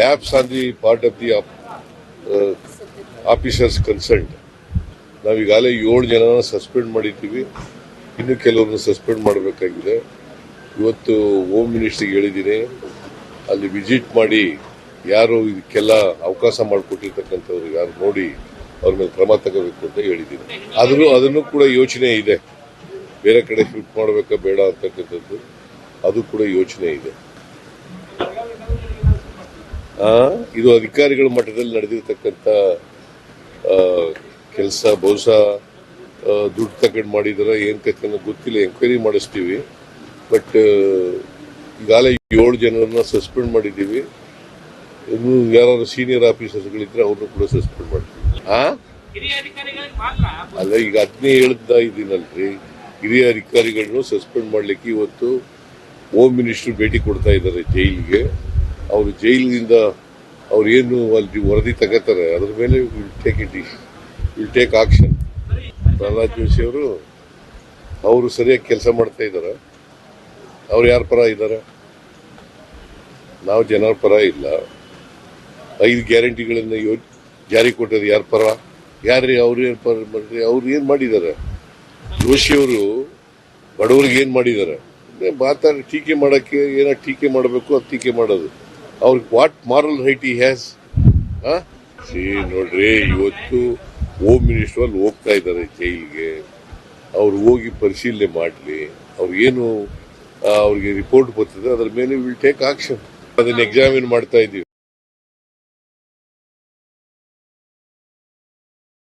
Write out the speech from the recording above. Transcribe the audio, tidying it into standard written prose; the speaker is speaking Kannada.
Labs on the part of the officers concerned. ನಾವೀಗಾಗಲೇ 7 ಜನನ ಸಸ್ಪೆಂಡ್ ಮಾಡಿದ್ದೀವಿ, ಇನ್ನು ಕೆಲವರನ್ನು ಸಸ್ಪೆಂಡ್ ಮಾಡಬೇಕಾಗಿದೆ. ಇವತ್ತು ಹೋಮ್ ಮಿನಿಸ್ಟರ್ಗೆ ಹೇಳಿದ್ದೀನಿ, ಅಲ್ಲಿ ವಿಸಿಟ್ ಮಾಡಿ ಯಾರು ಇದಕ್ಕೆಲ್ಲ ಅವಕಾಶ ಮಾಡಿಕೊಟ್ಟಿರ್ತಕ್ಕಂಥವ್ರು ಯಾರು ನೋಡಿ ಅವ್ರ ಮೇಲೆ ಕ್ರಮ ತಗೋಬೇಕು ಅಂತ ಹೇಳಿದ್ದೀನಿ. ಅದನ್ನು ಕೂಡ ಯೋಚನೆ ಇದೆ, ಬೇರೆ ಕಡೆ ಶಿಫ್ಟ್ ಮಾಡಬೇಕಾ ಬೇಡ ಅಂತಕ್ಕಂಥದ್ದು ಅದು ಕೂಡ ಯೋಚನೆ ಇದೆ. ಇದು ಅಧಿಕಾರಿಗಳ ಮಟ್ಟದಲ್ಲಿ ನಡೆದಿರ್ತಕ್ಕಂಥ ಕೆಲಸ. ಬಹುಶಃ ದುಡ್ಡು ತಗೊಂಡು ಮಾಡಿದಾರ ಏನ್ ಕಥೆ ಗೊತ್ತಿಲ್ಲ, ಎಂಕ್ವೈರಿ ಮಾಡಿಸ್ತೀವಿ. ಬಟ್ ಈಗಾಗಲೇ 7 ಜನರನ್ನ ಸಸ್ಪೆಂಡ್ ಮಾಡಿದ್ದೀವಿ. ಇನ್ನು ಯಾರು ಸೀನಿಯರ್ ಆಫೀಸರ್ಸ್ಗಳಿದ್ರೆ ಅವ್ರನ್ನು ಕೂಡ ಸಸ್ಪೆಂಡ್ ಮಾಡ್ತೀವಿ. ಅಲ್ಲ, ಈಗ ಅದನ್ನೇ ಹೇಳ್ತಾ ಇದ್ದೀನಲ್ರಿ, ಹಿರಿಯ ಅಧಿಕಾರಿಗಳನ್ನು ಸಸ್ಪೆಂಡ್ ಮಾಡ್ಲಿಕ್ಕೆ ಇವತ್ತು ಹೋಮ್ ಮಿನಿಸ್ಟರ್ ಭೇಟಿ ಕೊಡ್ತಾ ಇದ್ದಾರೆ ಜೈಲಿಗೆ. ಅವರು ಜೈಲಿನಿಂದ ಅವ್ರು ಏನು ಅಲ್ಲಿ ವರದಿ ತಗೋತಾರೆ ಅದ್ರ ಮೇಲೆ will take action. Prahlad Joshi ಅವರು ಸರಿಯಾಗಿ ಕೆಲಸ ಮಾಡ್ತಾ ಇದ್ದಾರೆ. ಅವ್ರು ಯಾರ ಪರ ಇದ್ದಾರೆ? ನಾವು ಜನರ ಪರ ಇಲ್ಲ. 5 ಗ್ಯಾರಂಟಿಗಳನ್ನ ಜಾರಿ ಕೊಟ್ಟರು ಯಾರ ಪರ? ಯಾರ್ರಿ ಅವ್ರು ಏನ್ ಪರ ಮಾಡ್ರಿ? ಅವ್ರು ಏನ್ ಮಾಡಿದ್ದಾರೆ? ಜೋಶಿಯವರು ಬಡವರಿಗೆ ಏನ್ ಮಾಡಿದ್ದಾರೆ? ಮಾತಾಡಿ ಟೀಕೆ ಮಾಡಕ್ಕೆ ಏನೋ ಟೀಕೆ ಮಾಡಬೇಕು, ಅದು ಟೀಕೆ ಮಾಡೋದು. ಅವ್ರಿಗೆ ವಾಟ್ ಮಾರಲ್ ರೈಟ್ ಈ ಹ್ಯಾಸ್? ನೋಡ್ರಿ, ಇವತ್ತು ಹೋಮ್ ಮಿನಿಸ್ಟರ್ ಅಲ್ಲಿ ಹೋಗ್ತಾ ಇದ್ದಾರೆ ಜೈಲಿಗೆ. ಅವ್ರು ಹೋಗಿ ಪರಿಶೀಲನೆ ಮಾಡಲಿ. ಅವ್ರಿಗೇನು ಅವ್ರಿಗೆ ರಿಪೋರ್ಟ್ ಬರ್ತದೆ, ಅದ್ರ ಮೇಲೆ ವಿಲ್ ಟೇಕ್ ಆಕ್ಷನ್. ಅದನ್ನ ಎಕ್ಸಾಮಿನ್ ಮಾಡ್ತಾ ಇದ್ದೀವಿ.